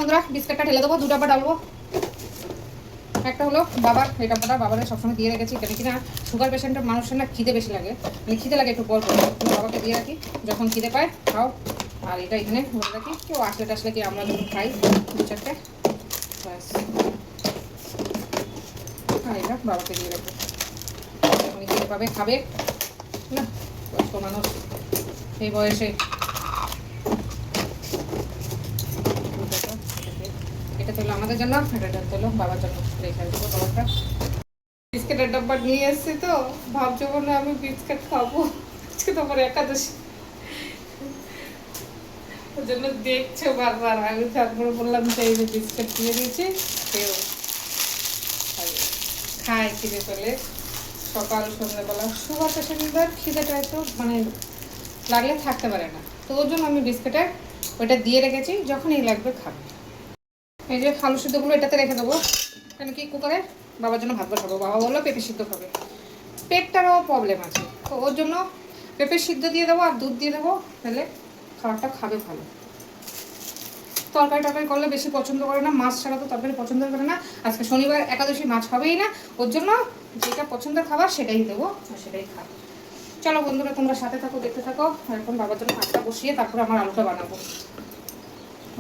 বন্ধুরা বিস্কুটটা ঢেলে দেবো, 2 ডাব্বা ডালবো। একটা হলো বাবার, এই ডাব্বাটা বাবারে সবসময় দিয়ে রেখেছি, কেন কিনা সুগার পেশেন্টের মানুষের না খিদে বেশি লাগে, মানে খিদে লাগে একটু পর পর, বাবাকে দিয়ে রাখি, যখন খিদে পায় খাও। আর এটা এখানে বলে রাখি, কেউ আসলে টাসলে কি আমরা যখন খাই 2-4টে ব্যাস। আর এটা বাবাকে দিয়ে রাখবো, উনি খিদে পাবে খাবে না, বয়স্ক মানুষ এই বয়সে। এটা তো আমাদের জন্য, এটা তো বাবার জন্য রেখে দেবো। বাবারটা বিস্কুটের ডাব্বা নিয়ে এসেছি, তো ভাবছো বলে আমি বিস্কুট খাবো, আজকে তোমার একাদশী, ওর জন্য দেখছো বারবার। আমি তারপরে বললাম যে এই যে বিস্কুট দিয়ে দিয়েছি, কেউ খায় খিদে পেলে, সকাল সন্ধ্যাবেলা। সুগার পেশেন্টদের খিদেটা একটু মানে লাগলে থাকতে পারে না, তো ওর জন্য আমি বিস্কুটে ওইটা দিয়ে রেখেছি, যখনই লাগবে খাবে। এই যে আলু সিদ্ধগুলো এটাতে রেখে দেবো, কেন কি কুকারে বাবার জন্য ভাত বসাবো। বাবা বললো পেঁপে সিদ্ধ খাবে, পেটটারও প্রবলেম আছে, তো ওর জন্য পেঁপে সিদ্ধ দিয়ে দেবো আর দুধ দিয়ে দেবো, তাহলে খাবারটা খাবে ভালো। তরকারি টরকারি করলে বেশি পছন্দ করে না, মাছ ছাড়া তো তরকারি পছন্দ করে না। আজকে শনিবার একাদশী, মাছ হবেই না, ওর জন্য যেটা পছন্দের খাবার সেটাই দেবো আর সেটাই খাবে। চলো বন্ধুরা তোমরা সাথে থাকো, দেখতে থাকো। এখন বাবার জন্য ভাতটা বসিয়ে তারপরে আমার আলুটা বানাবো,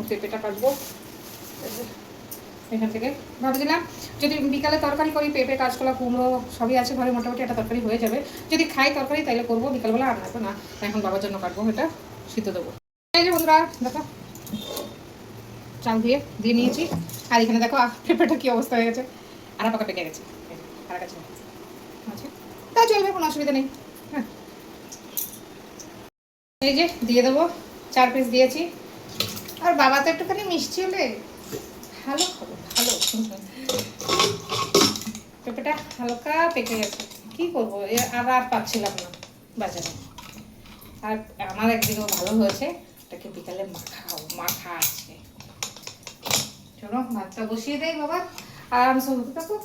পেঁপেটা কাটবো। এখান থেকে ভাবছিলাম যদি বিকালে তরকারি করি, পেঁপে কাঁচকলা কুমড়ো সবই আছে ঘরে, মোটামুটি একটা তরকারি হয়ে যাবে। যদি খাই তরকারি তাহলে করবো, বিকালবেলা আর রাখবো না, এখন বাবার জন্য কাটবো, এটা সিদ্ধ দেবো। এই যে বন্ধুরা দেখো চাল দিয়ে নিয়েছি, আর এখানে দেখো পেঁপেটা কি অবস্থা হয়ে গেছে, আড়া পাকা পেকে গেছে, আর কাছে আচ্ছা তা চলবে, কোনো অসুবিধা নেই। হ্যাঁ এই যে দিয়ে দেবো, 4 পিস দিয়েছি। আর বাবা তো একটুখানি মিষ্টি হলে ভালো খাবো, ভালো। পেঁপেটা হালকা পেকে গেছে, কি করবো, আর পাচ্ছিলাম না বাজারে। আর আমার একদিকেও ভালো হয়েছে, এটাকে বিকালে মাখা আছে। চলো ভাতটা বসিয়ে দেয় বাবা, আরামসে হতে থাকুক।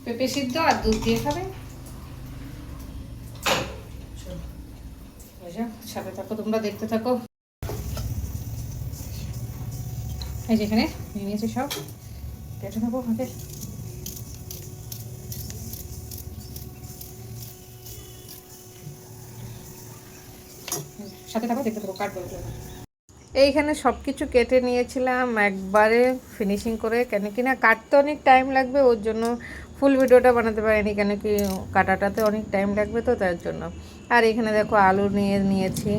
পেঁপে সিদ্ধ আর দুধ দিয়ে খাবে। সাথে থাকো তোমরা, দেখতে থাকো। এই যেখানে নিয়ে নিয়েছি সব, কেটে নেবো হাতে। সাথে থাকো, দেখতে থাকো, কাটবো। এইখানে সব কিছু কেটে নিয়েছিলাম একবারে ফিনিশিং করে, কেন কি না কাটতে অনেক টাইম লাগবে, ওর জন্য ফুল ভিডিওটা বানাতে পারিনি, কেন কি কাটাটাতে অনেক টাইম লাগবে, তো তার জন্য। আর এখানে দেখো আলু নিয়েছি,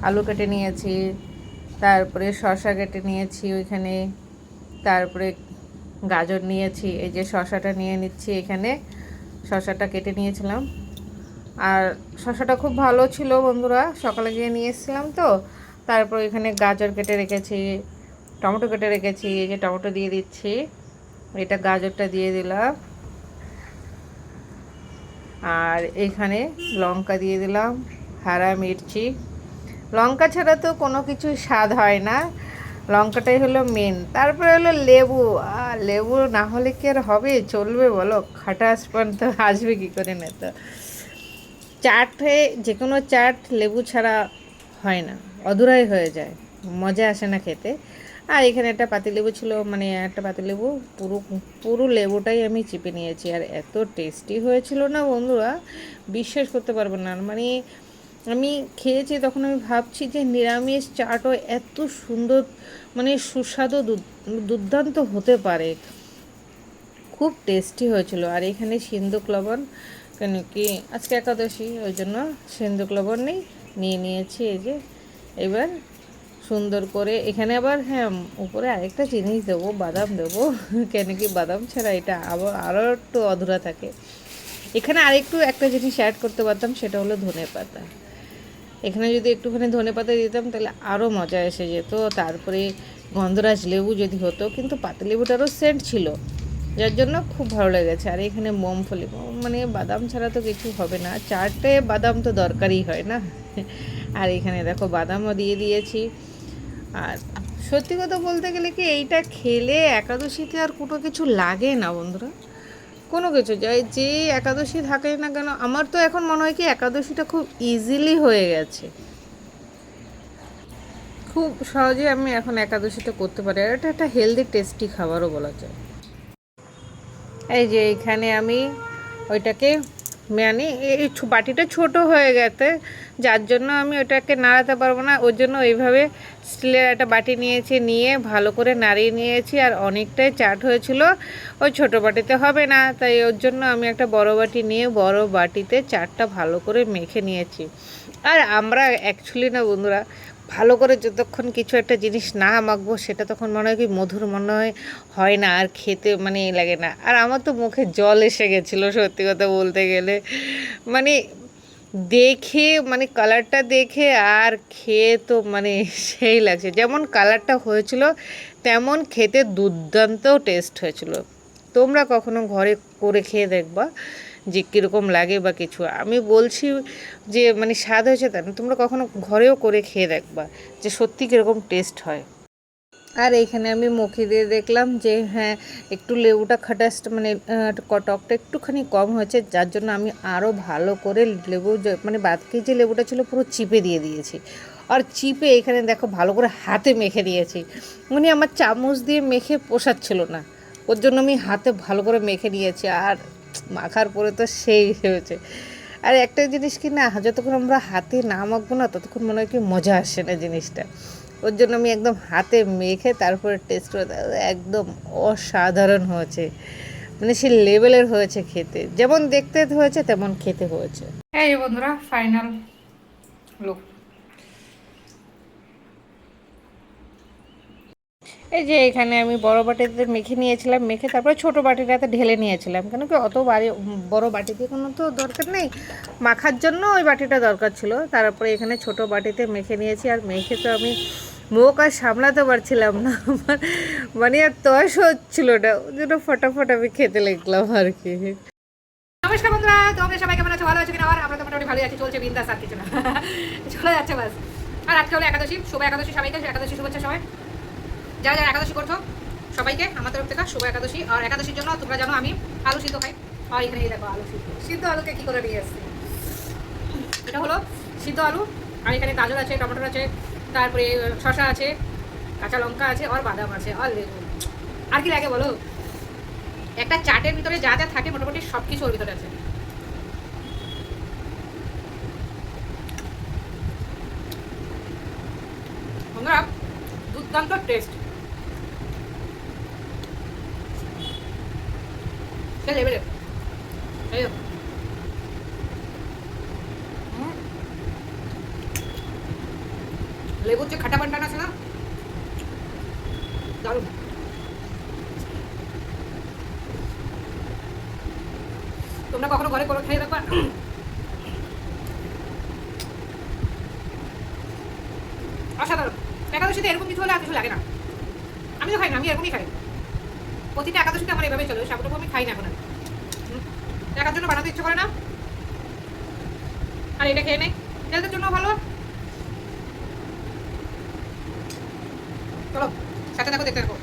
আলু কেটে নিয়েছি, তারপরে শসা কেটে নিয়েছি ওইখানে, তারপরে গাজর নিয়েছি, এই যে শসাটা নিয়ে নিচ্ছি এখানে, শসাটা কেটে নিয়েছিলাম। আর শসাটা খুব ভালো ছিল বন্ধুরা, সকালে গিয়ে নিয়ে এসেছিলাম তো। তারপর এখানে গাজর কেটে রেখেছি, টমেটো কেটে রেখেছি, এই যে টমেটো দিয়ে দিচ্ছি, এটা গাজরটা দিয়ে দিলাম। আর এখানে লঙ্কা দিয়ে দিলাম, হারা মির্চি। লঙ্কা ছাড়া তো কোনো কিছুই স্বাদ হয় না, লঙ্কাটাই হলো মেন। তারপরে হলো লেবু, লেবু না হলে কি আর হবে, চলবে বলো, খাটাস পান তো আসবে কী করে, না তো চাটে যে কোনো চাট লেবু ছাড়া হয় না, অধুরাই হয়ে যায়, মজা আসে না খেতে। আর এখানে একটা পাতিলেবু ছিল, মানে একটা পাতিলেবু পুরো পুরো লেবুটাই আমি চিপে নিয়েছি। আর এত টেস্টি হয়েছিল না বন্ধুরা, বিশ্বাস করতে পারবেন না। মানে আমি খেয়েছি তখন আমি ভাবছি যে নিরামিষ চাটও এত সুন্দর, মানে সুস্বাদু দুর্দান্ত হতে পারে, খুব টেস্টি হয়েছিল। আর এখানে সিন্দুক লবণ, কেন কি আজকে একাদশী, ওই জন্য সিন্দুক লবণ নিয়ে নিয়েছি। এই যে এবার সুন্দর করে এখানে আবার হ্যাঁ উপরে আরেকটা জিনিস দেবো, বাদাম দেবো, কেন কি বাদাম ছাড়া এটা আবার আরও একটু অধুরা থাকে। এখানে আরেকটু একটা জিনিস অ্যাড করতে পারতাম, সেটা হলো ধনেপাতা। এখানে যদি একটুখানি ধনেপাতা দিতাম তাহলে আরও মজা এসে যেত। তারপরে গন্ধরাজ লেবু যদি হতো, কিন্তু পাতিলেবুটারও সেন্ট ছিল, যার জন্য খুব ভালো লেগেছে। আর এখানে মুগফলি, মানে বাদাম ছাড়া তো কিছু হবে না, চাটে বাদাম তো দরকারই হয় না। আর এখানে দেখো বাদামও দিয়ে দিয়েছি। আর সত্যি কথা বলতে গেলে কি, এইটা খেলে একাদশীতে আর কোনো কিছু লাগে না বন্ধুরা, কোনো কিছু যাই যে একাদশী থাকে না কেন, আমার তো এখন মনে হয় কি একাদশীটা খুব ইজিলি হয়ে গেছে, খুব সহজে আমি এখন একাদশীটা করতে পারি, আর এটা একটা হেলদি টেস্টি খাবারও বলা যায়। এই যে এইখানে আমি ওইটাকে মানে এই বাটিটা ছোট হয়ে গেছে, যার জন্য আমি ওটাকে নাড়াতে পারবো না, ওর জন্য এইভাবে স্টিলের একটা বাটি নিয়েছি, নিয়ে ভালো করে নাড়িয়ে নিয়েছি। আর অনেকটাই চাট হয়েছিল, ওই ছোট বাটিতে হবে না, তাই ওর জন্য আমি একটা বড় বাটি নিয়ে বড় বাটিতে চাটটা ভালো করে মেখে নিয়েছি। আর আমরা অ্যাকচুয়ালি না বন্ধুরা, ভালো করে যতক্ষণ কিছু একটা জিনিস না মাখবো সেটা তখন মনে হয় কি মধুর মনে হয় না, আর খেতে মানে লাগে না। আর আমার তো মুখে জল এসে গেছিলো সত্যি কথা বলতে গেলে, মানে দেখে মানে কালারটা দেখে আর খেয়ে তো মানে সেই লাগছে, যেমন কালারটা হয়েছিল তেমন খেতে দুর্দান্ত টেস্ট হয়েছিল। তোমরা কখনো ঘরে করে খেয়ে দেখবা যে কীরকম লাগে বা কিছু, আমি বলছি যে মানে স্বাদ হয়েছে তা না, তোমরা কখনো ঘরেও করে খেয়ে দেখবা যে সত্যি কীরকম টেস্ট হয়। আর এইখানে আমি মুখে দিয়ে দেখলাম যে হ্যাঁ একটু লেবুটা খাটাসটা মানে টকটা একটুখানি কম হয়েছে, যার জন্য আমি আরও ভালো করে লেবু মানে বাদকে যে লেবুটা ছিল পুরো চিপে দিয়ে দিয়েছি। আর চিপে এখানে দেখো ভালো করে হাতে মেখে দিয়েছি, মানে আমার চামচ দিয়ে মেখে পোষাচ্ছিল না, ওর জন্য আমি হাতে ভালো করে মেখে নিয়েছি। আর মাখার পরে তো সেই হয়েছে। আর একটা জিনিস কি না, যতক্ষণ আমরা হাতে না মাখবো না ততক্ষণ মনে হয় কি মজা আসে না জিনিসটা, ওর জন্য আমি একদম হাতে মেখে তারপরে টেস্ট করে একদম অসাধারণ হয়েছে, মানে সে লেভেলের হয়েছে খেতে, যেমন দেখতে হয়েছে তেমন খেতে হয়েছে। এই বন্ধুরা ফাইনাল লুক, এই যে এখানে আমি বড় বাটিতে মেখে নিয়েছিলাম, মেখে তারপরে ছোটো বাটিটাতে ঢেলে নিয়েছিলাম, কেন কি অত বড় বাটিতে কোনো তো দরকার নেই, মাখার জন্য ওই বাটিটা দরকার ছিল। তারপরে এখানে ছোট বাটিতে মেখে নিয়েছি, আর মেখে তো আমি মুখ আর সামলাতে পারছিলাম না, আমার মানে আর তয়স হচ্ছিল না, ওই জন্য ফটাফট আমি খেতে লাগলাম আর কি। নমস্কার বন্ধুরা, তোমাদের সবাই কেমন আছো, ভালো আছো কিনা? আর আমরা তো মোটামুটি ভালোই আছি, চলছে বিন্দাস, আর কিছু না, চলে যাচ্ছে বাস। আর আজকে হলো একাদশী, শুভ একাদশী, সবাইকে একাদশী শুভেচ্ছা। সবাই যারা যারা একাদশী করছো সবাইকে আমার তরফ থেকে শুভ একাদশী। আর একাদশীর জন্য তোমরা জানো আমি আলু সিদ্ধ খাই, আর এখানে এই দেখো আলু সিদ্ধ, সিদ্ধ আলুকে কী করে নিয়ে এসছি, এটা হলো সিদ্ধ আলু। আর এখানে গাজর আছে, টমেটো আছে, তারপরে শসা আছে, কাঁচা লঙ্কা আছে, আর বাদাম আছে, আর লেবু। আর কি লাগে বলো, একটা চাটের ভিতরে যা যা থাকে মোটামুটি সব কিছু ওর ভিতরে আছে। বন্ধুরা দুর্দান্ত টেস্ট, সে লেভেলের। এই লেবুর যে খাটা পানটা আছে না, দারুণ। তোমরা কখনো ঘরে করে খেয়ে দেখবা, অসাধারণ। একাদশীতে এরকম কিছু হলে আর কিছু লাগে না। আমি তো খাই না, আমি এরকমই খাই, প্রতিটা একাদশীতে আমার এভাবে চলে, সাবুটাবু আমি খাই না এখন, টাকার জন্য বানাতে ইচ্ছে করে না, আর এটা খেয়ে নেই, হেলথের জন্য ভালো। চলো সাথে দেখো, দেখতে থাকো।